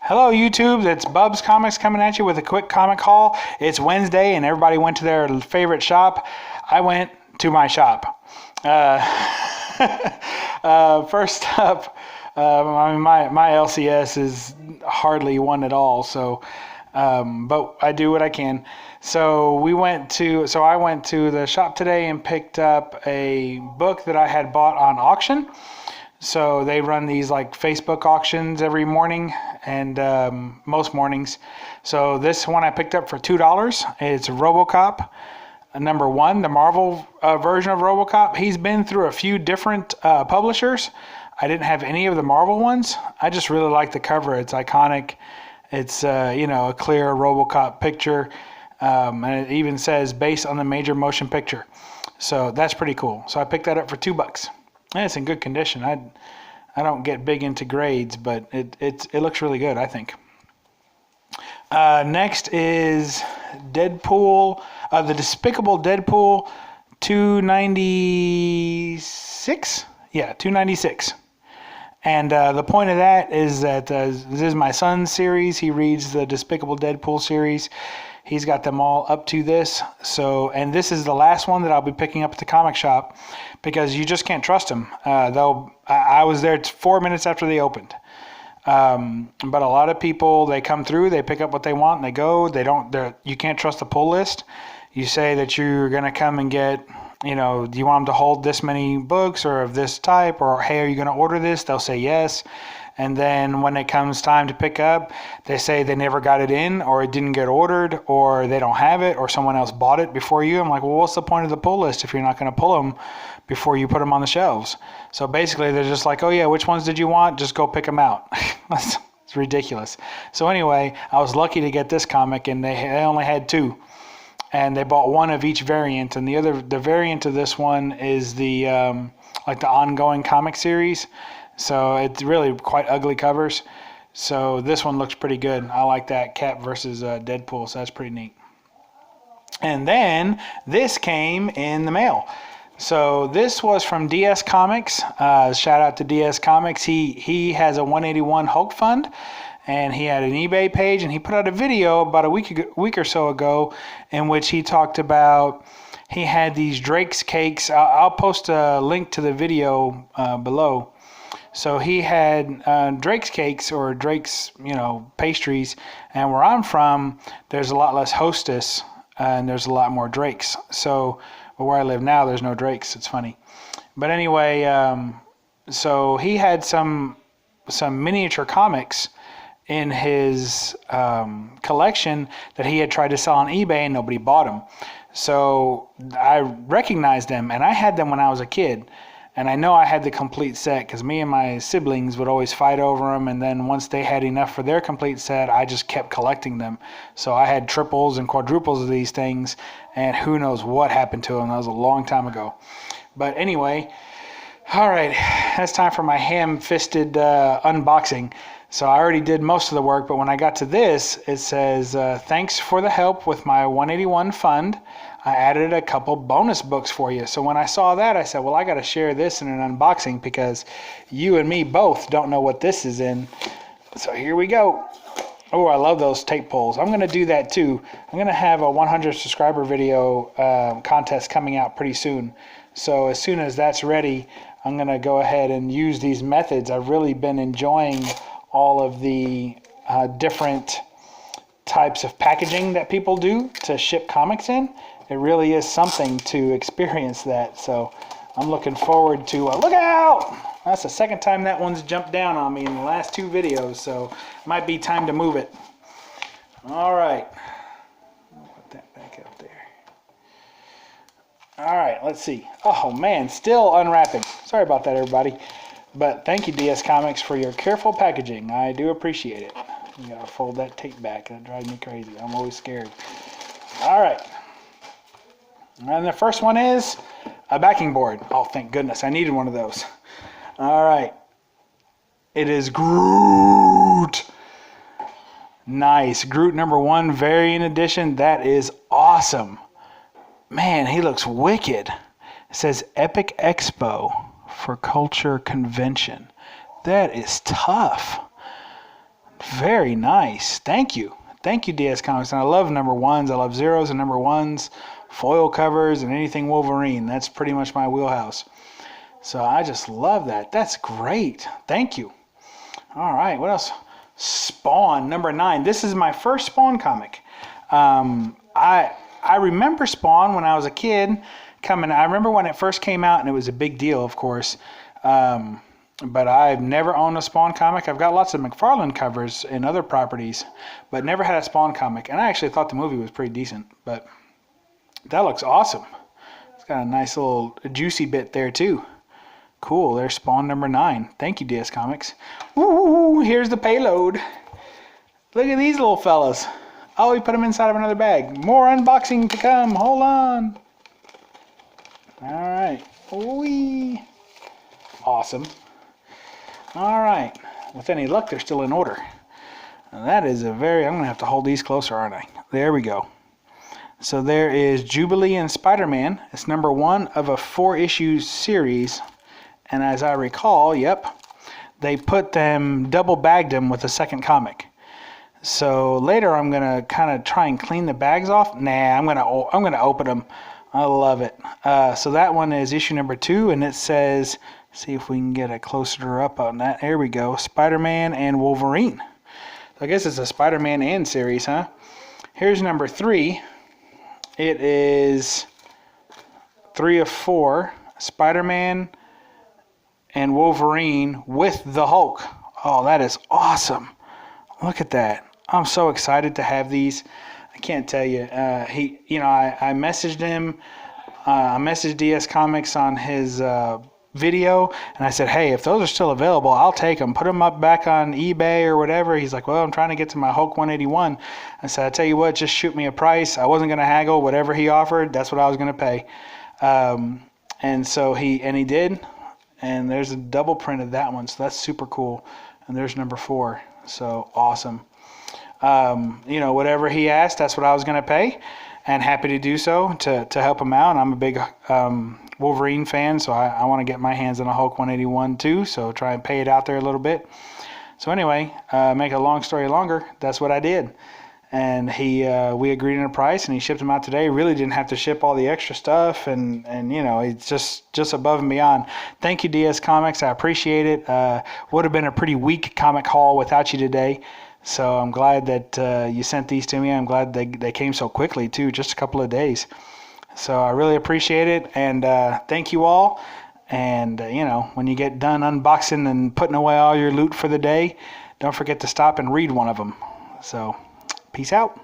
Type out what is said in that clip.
Hello YouTube, it's BUB'S Comics coming at you with a quick comic haul. It's Wednesday and everybody went to their favorite shop. I went to my shop. First up, my LCS is hardly one at all, so but I do what I can. So I went to the shop today and picked up a book that I had bought on auction. So they run these like Facebook auctions every morning and most mornings. So this one I picked up for $2. It's Robocop #1, the Marvel version of Robocop. He's been through a few different publishers. I didn't have any of the Marvel ones. I just really like the cover. It's iconic. It's a clear Robocop picture, and it even says based on the major motion picture. So that's pretty cool. So I picked that up for $2. And it's in good condition. I don't get big into grades, but it looks really good, I think. Next is Deadpool, the Despicable Deadpool 296. Yeah, 296. And the point of that is that this is my son's series. He reads the Despicable Deadpool series. He's got them all up to this. And this is the last one that I'll be picking up at the comic shop because you just can't trust them. I was there 4 minutes after they opened. But a lot of people, they come through, they pick up what they want, and they go. You can't trust the pull list. You say that you're going to come and get, do you want them to hold this many books or of this type, or hey, are you going to order this? They'll say yes. And then when it comes time to pick up, they say they never got it in, or it didn't get ordered, or they don't have it, or someone else bought it before you. I'm like, well, what's the point of the pull list if you're not going to pull them before you put them on the shelves? So basically, they're just like, oh yeah, which ones did you want? Just go pick them out. It's ridiculous. So anyway, I was lucky to get this comic, and they only had 2. And they bought 1 of each variant, and the variant of this one is the like the ongoing comic series. So it's really quite ugly covers. So this one looks pretty good. I like that Cap versus Deadpool, so that's pretty neat. And then this came in the mail. So this was from DS Comics. Shout out to DS Comics. He has a 181 Hulk fund, and he had an eBay page, and he put out a video about a week or so ago in which he talked about he had these Drake's cakes. I'll post a link to the video below. So he had Drake's cakes, or Drake's, pastries. And where I'm from, there's a lot less Hostess and there's a lot more Drake's. So where I live now, there's no Drake's. It's funny. But anyway, so he had some miniature comics in his collection that he had tried to sell on eBay and nobody bought them. So I recognized them, and I had them when I was a kid. And I know I had the complete set because me and my siblings would always fight over them. And then once they had enough for their complete set, I just kept collecting them. So I had triples and quadruples of these things. And who knows what happened to them. That was a long time ago. But anyway, all right. That's time for my ham-fisted unboxing. So I already did most of the work. But when I got to this, it says, thanks for the help with my 181 fund. I added a couple bonus books for you. So when I saw that, I said, well, I got to share this in an unboxing because you and me both don't know what this is in. So here we go. Oh, I love those tape pulls. I'm going to do that too. I'm going to have a 100 subscriber video contest coming out pretty soon. So as soon as that's ready, I'm going to go ahead and use these methods. I've really been enjoying all of the different types of packaging that people do to ship comics in. It really is something to experience that. So I'm looking forward to, look out! That's the second time that one's jumped down on me in the last 2 videos. So it might be time to move it. All right. I'll put that back up there. All right, let's see. Oh man, still unwrapping. Sorry about that, everybody. But thank you, DS Comics, for your careful packaging. I do appreciate it. You gotta fold that tape back. That drives me crazy. I'm always scared. All right. And the first one is a backing board. Oh, thank goodness. I needed one of those. All right. It is Groot. Nice. Groot #1 variant edition. That is awesome. Man, he looks wicked. It says Epic Expo for Culture Convention. That is tough. Very nice. Thank you. Thank you, DS Comics. And I love number ones. I love zeros and number ones, foil covers, and anything Wolverine. That's pretty much my wheelhouse. So I just love that. That's great. Thank you. All right. What else? Spawn, number 9. This is my first Spawn comic. I remember Spawn when I was a kid coming. I remember when it first came out, and it was a big deal, of course. But I've never owned a Spawn comic. I've got lots of McFarlane covers and other properties, but never had a Spawn comic. And I actually thought the movie was pretty decent, but that looks awesome. It's got a nice little juicy bit there too. Cool, there's Spawn number 9. Thank you, DS Comics. Ooh, here's the payload. Look at these little fellas. Oh, we put them inside of another bag. More unboxing to come. Hold on. All right. Whee. Awesome. All right. With any luck, they're still in order. Now that is a very... I'm going to have to hold these closer, aren't I? There we go. So there is Jubilee and Spider-Man. It's number 1 of a 4-issue series. And as I recall, yep, they put them, double bagged them with a second comic. So later I'm going to kind of try and clean the bags off. Nah, I'm going to open them. I love it. So that one is issue number 2, and it says... See if we can get a closer up on that. There we go. Spider-Man and Wolverine. So I guess it's a Spider-Man and series, huh? Here's number 3. It is 3 of 4. Spider-Man and Wolverine with the Hulk. Oh, that is awesome. Look at that. I'm so excited to have these. I can't tell you. I messaged him. I messaged DS Comics on his... video, and I said, hey, if those are still available, I'll take them. Put them up back on eBay or whatever. He's like, well, I'm trying to get to my Hulk 181. I said, I tell you what, just shoot me a price. I wasn't going to haggle. Whatever he offered, that's what I was going to pay. And so he did, and there's a double print of that one, so that's super cool. And there's number 4, so awesome. Whatever he asked, that's what I was going to pay, and happy to do so to help him out. I'm a big Wolverine fan, so I want to get my hands on a Hulk 181 too, so try and pay it out there a little bit. So anyway, make a long story longer, that's what I did. And we agreed on a price, and he shipped them out today. Really didn't have to ship all the extra stuff, and it's just above and beyond. Thank you, DS Comics. I appreciate it. Would have been a pretty weak comic haul without you today. So I'm glad that you sent these to me. I'm glad they came so quickly too, just a couple of days. So I really appreciate it, and thank you all. And when you get done unboxing and putting away all your loot for the day, don't forget to stop and read one of them. So peace out.